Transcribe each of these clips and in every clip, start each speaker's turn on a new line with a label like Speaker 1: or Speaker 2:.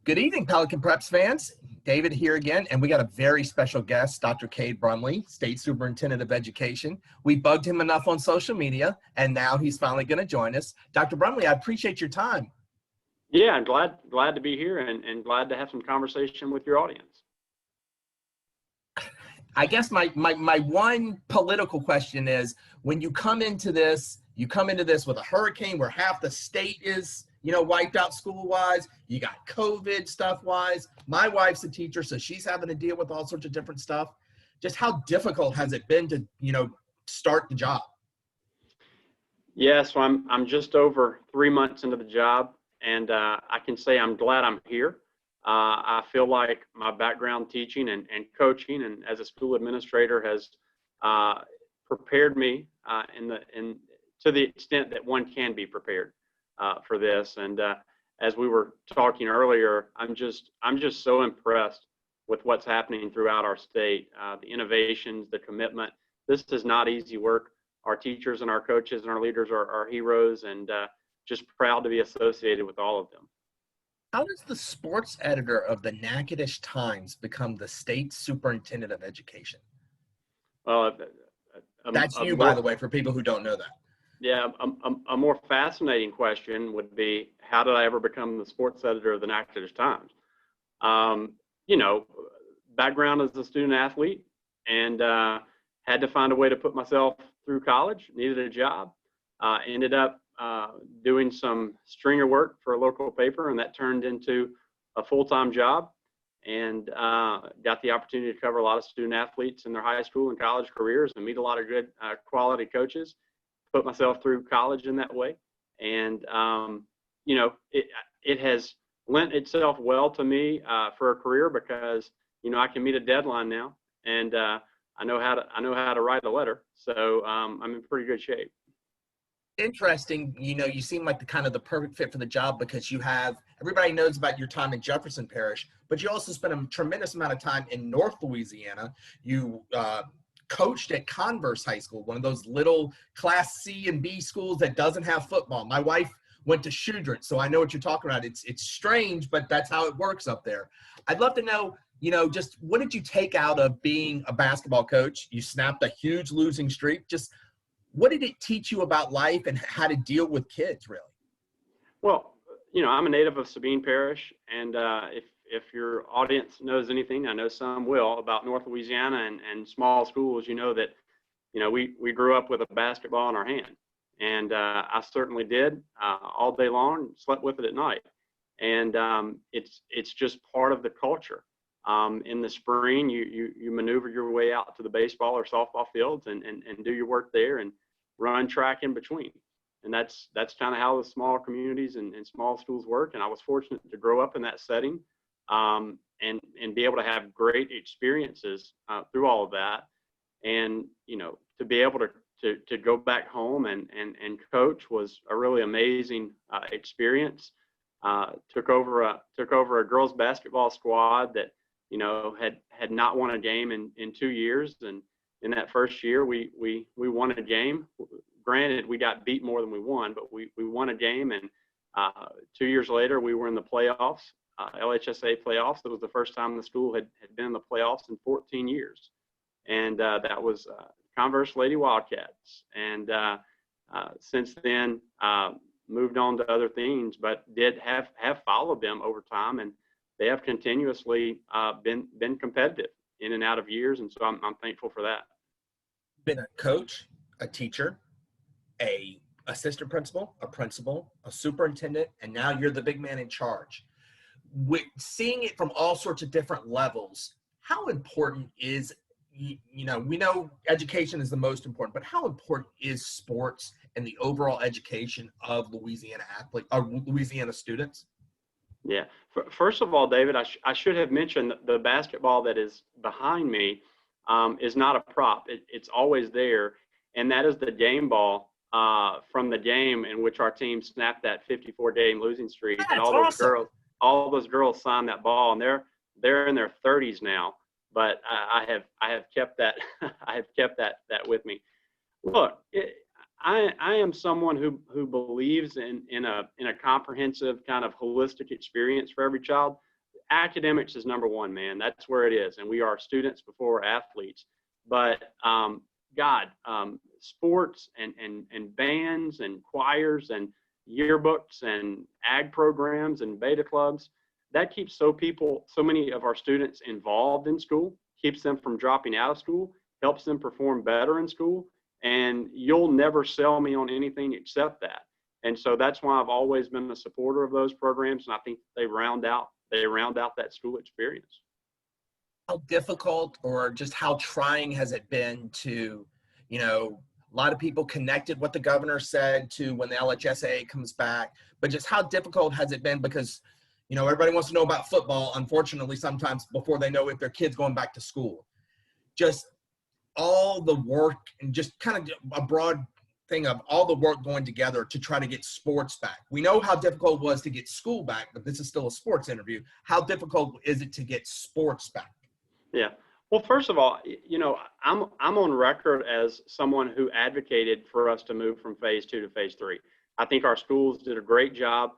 Speaker 1: Good evening, Pelican Preps fans. David here again, and we got a very special guest, Dr. Cade Brumley, State Superintendent of Education. We bugged him enough on social media, and now he's finally going to join us. Dr. Brumley, I appreciate your time.
Speaker 2: Yeah, I'm glad to be here and glad to have some conversation with your audience.
Speaker 1: I guess my one political question is, when you come into this with a hurricane where half the state is, wiped out school-wise. You got COVID stuff-wise. My wife's a teacher, so she's having to deal with all sorts of different stuff. Just how difficult has it been to, start the job?
Speaker 2: Yeah, so I'm just over 3 months into the job, and I can say I'm glad I'm here. I feel like my background teaching and coaching and as a school administrator has prepared me to the extent that one can be prepared for this. And as we were talking earlier, I'm just so impressed with what's happening throughout our state. The innovations, the commitment. This is not easy work. Our teachers and our coaches and our leaders are heroes, and just proud to be associated with all of them.
Speaker 1: How does the sports editor of the Natchitoches Times become the state superintendent of education?
Speaker 2: Well,
Speaker 1: that's you, by the way, for people who don't know that.
Speaker 2: Yeah, a more fascinating question would be, how did I ever become the sports editor of the Natchitoches Times? Background as a student athlete, and had to find a way to put myself through college, needed a job, ended up doing some stringer work for a local paper, and that turned into a full-time job, and got the opportunity to cover a lot of student athletes in their high school and college careers and meet a lot of good quality coaches. Put myself through college in that way, and it has lent itself well to me for a career, because I can meet a deadline now, and I know how to write a letter, so I'm in pretty good shape.
Speaker 1: Interesting. You seem like the perfect fit for the job, because everybody knows about your time in Jefferson Parish, but you also spent a tremendous amount of time in North Louisiana. You coached at Converse High School, one of those little Class C and B schools that doesn't have football. My wife went to Shudrit, so I know what you're talking about. It's strange, but that's how it works up there. I'd love to know, just what did you take out of being a basketball coach? You snapped a huge losing streak. Just what did it teach you about life and how to deal with kids, really?
Speaker 2: Well, I'm a native of Sabine Parish, and if your audience knows anything, I know some will, about North Louisiana and small schools, that, we grew up with a basketball in our hand. And I certainly did all day long, slept with it at night. And it's just part of the culture. In the spring, you maneuver your way out to the baseball or softball fields and do your work there and run track in between. And that's kind of how the small communities and small schools work. And I was fortunate to grow up in that setting, and be able to have great experiences through all of that. And, to be able to go back home and coach was a really amazing experience. Took over a girls basketball squad that, had not won a game in 2 years. And in that first year, we won a game. Granted, we got beat more than we won, but we won a game. And 2 years later, we were in the playoffs, LHSA playoffs. That was the first time the school had been in the playoffs in 14 years. And that was Converse Lady Wildcats. And since then, moved on to other things, but did have followed them over time. And they have continuously been competitive in and out of years. And so I'm thankful for that.
Speaker 1: Been a coach, a teacher, a assistant principal, a superintendent, and now you're the big man in charge. Seeing it from all sorts of different levels, how important is, we know education is the most important, but how important is sports and the overall education of Louisiana athletes or Louisiana students?
Speaker 2: Yeah. First of all, David, I should have mentioned that the basketball that is behind me is not a prop. It's always there, and that is the game ball from the game in which our team snapped that 54-game losing streak.
Speaker 1: That's
Speaker 2: and all those girls signed that ball, and they're in their 30s now. But I have kept that I have kept that with me. Look, I am someone who believes in a comprehensive kind of holistic experience for every child. academics is number one, man. That's where it is. And we are students before we're athletes. But sports and bands and choirs and yearbooks and ag programs and beta clubs, that keeps so many of our students involved in school, keeps them from dropping out of school, helps them perform better in school. And you'll never sell me on anything except that. And so that's why I've always been a supporter of those programs. And I think they round out that school experience.
Speaker 1: How difficult or just how trying has it been to, a lot of people connected what the governor said to when the LHSAA comes back, but just how difficult has it been? Because, everybody wants to know about football, unfortunately, sometimes before they know if their kid's going back to school. Just all the work and just kind of a broad thing of all the work going together to try to get sports back. We know how difficult it was to get school back, but this is still a sports interview. How difficult is it to get sports back?
Speaker 2: Yeah. Well, first of all, I'm on record as someone who advocated for us to move from phase 2 to phase 3. I think our schools did a great job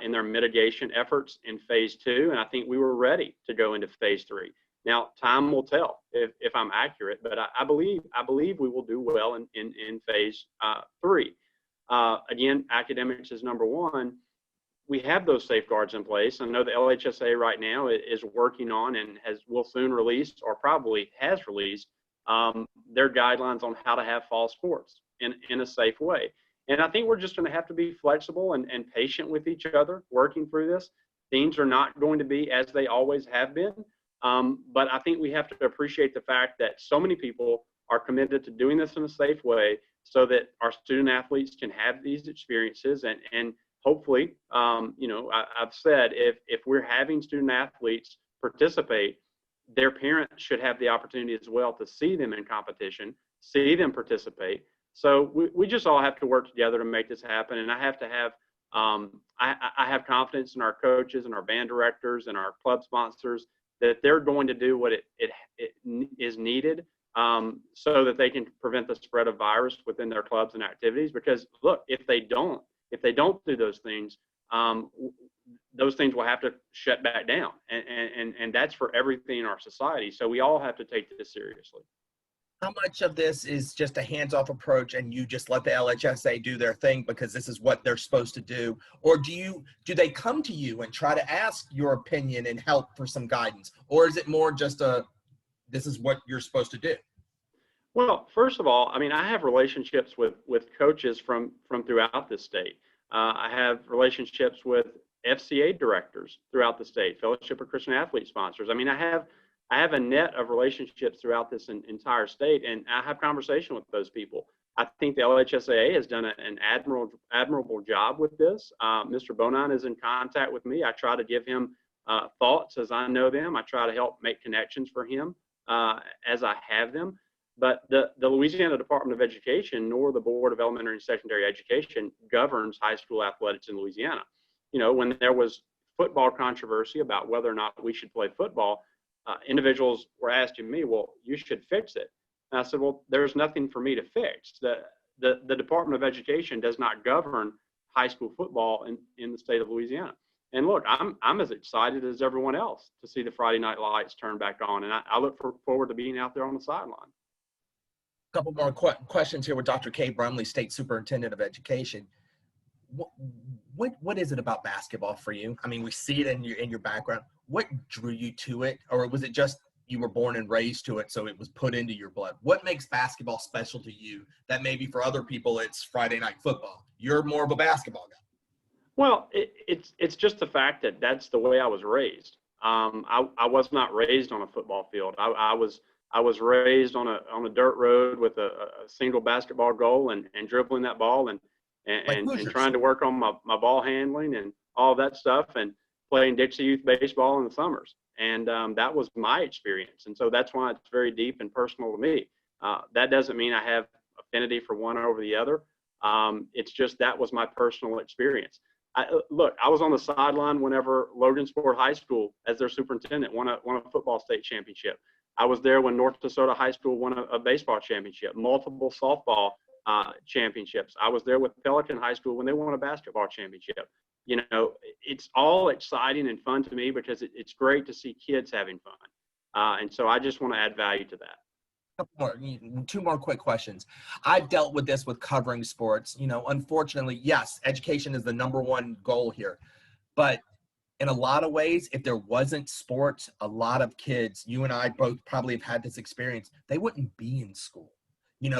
Speaker 2: in their mitigation efforts in phase 2, and I think we were ready to go into phase 3. Now, time will tell if I'm accurate, but I believe we will do well in phase 3. Again, academics is number one. We have those safeguards in place. I know the LHSA right now is working on and will soon release, or probably has released, their guidelines on how to have fall sports in a safe way. And I think we're just going to have to be flexible and patient with each other working through this. Things are not going to be as they always have been. But I think we have to appreciate the fact that so many people are committed to doing this in a safe way so that our student athletes can have these experiences. And hopefully, I've said if we're having student athletes participate, their parents should have the opportunity as well to see them in competition, see them participate. So we just all have to work together to make this happen. And I have to have, I have confidence in our coaches and our band directors and our club sponsors that they're going to do what it is needed so that they can prevent the spread of virus within their clubs and activities. Because look, if they don't do those things will have to shut back down. And that's for everything in our society. So we all have to take this seriously.
Speaker 1: How much of this is just a hands-off approach and you just let the LHSA do their thing because this is what they're supposed to do? Or do they come to you and try to ask your opinion and help for some guidance? Or is it more just this is what you're supposed to do?
Speaker 2: Well, first of all, I have relationships with coaches from throughout the state. I have relationships with FCA directors throughout the state, Fellowship of Christian Athlete sponsors. I have a net of relationships throughout this entire state, and I have conversation with those people. I think the LHSAA has done an admirable job with this. Mr. Bonin is in contact with me. I try to give him thoughts as I know them. I try to help make connections for him as I have them. But the Louisiana Department of Education nor the Board of Elementary and Secondary Education governs high school athletics in Louisiana. When there was football controversy about whether or not we should play football, individuals were asking me, well, you should fix it. And I said, well, there's nothing for me to fix. The Department of Education does not govern high school football in the state of Louisiana. And look, I'm as excited as everyone else to see the Friday night lights turn back on. And I look forward to being out there on the sideline.
Speaker 1: A couple more questions here with Dr. Cade Brumley, State Superintendent of Education. What is it about basketball for you? We see it in your background. What drew you to it? Or was it just you were born and raised to it, so it was put into your blood? What makes basketball special to you that maybe for other people it's Friday night football? You're more of a basketball guy.
Speaker 2: Well, it's just the fact that that's the way I was raised. I was not raised on a football field. I was raised on a dirt road with a single basketball goal and dribbling that ball and trying to work on my ball handling and all that stuff and playing Dixie Youth baseball in the summers. And that was my experience. And so that's why it's very deep and personal to me. That doesn't mean I have affinity for one over the other. It's just that was my personal experience. I was on the sideline whenever Logansport High School, as their superintendent, won a football state championship. I was there when North Dakota High School won a baseball championship, multiple softball championships. I was there with Pelican High School when they won a basketball championship. it's all exciting and fun to me because it's great to see kids having fun. And so I just want to add value to that.
Speaker 1: Two more quick questions. I've dealt with this with covering sports. Unfortunately, yes, education is the #1 goal here. But in a lot of ways, if there wasn't sports, a lot of kids, you and I both probably have had this experience, they wouldn't be in school.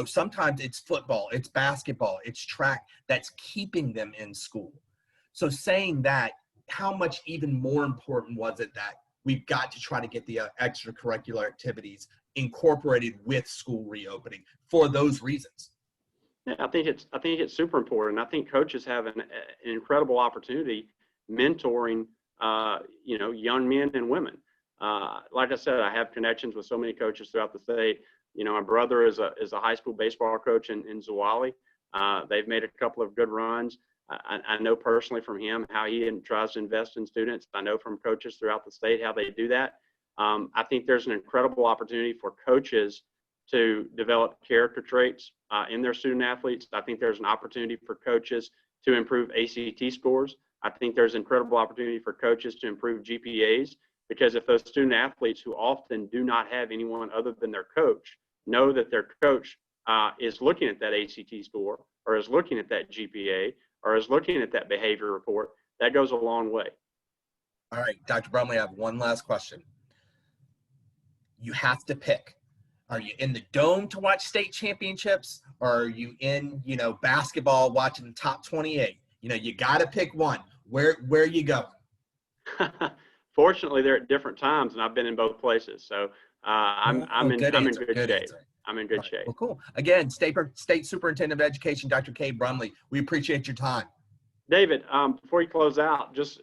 Speaker 1: Sometimes it's football, it's basketball, it's track that's keeping them in school. So saying that, how much even more important was it that we've got to try to get the extracurricular activities incorporated with school reopening for those reasons?
Speaker 2: Yeah, I think it's super important. I think coaches have an incredible opportunity mentoring, young men and women. Like I said, I have connections with so many coaches throughout the state. My brother is a high school baseball coach in Zwolle. They've made a couple of good runs. I know personally from him how he tries to invest in students. I know from coaches throughout the state how they do that. I think there's an incredible opportunity for coaches to develop character traits in their student athletes. I think there's an opportunity for coaches to improve ACT scores. I think there's incredible opportunity for coaches to improve GPAs, because if those student athletes who often do not have anyone other than their coach know that their coach is looking at that ACT score, or is looking at that GPA, or is looking at that behavior report, that goes a long way.
Speaker 1: All right, Dr. Brumley, I have one last question. You have to pick. Are you in the dome to watch state championships, or are you in, basketball watching the top 28? You got to pick one. Where are you going?
Speaker 2: Fortunately, they're at different times, and I've been in both places. So I'm in good shape. I'm in good shape.
Speaker 1: Well, cool. Again, State Superintendent of Education, Dr. Cade Brumley, we appreciate your time.
Speaker 2: David, before you close out, just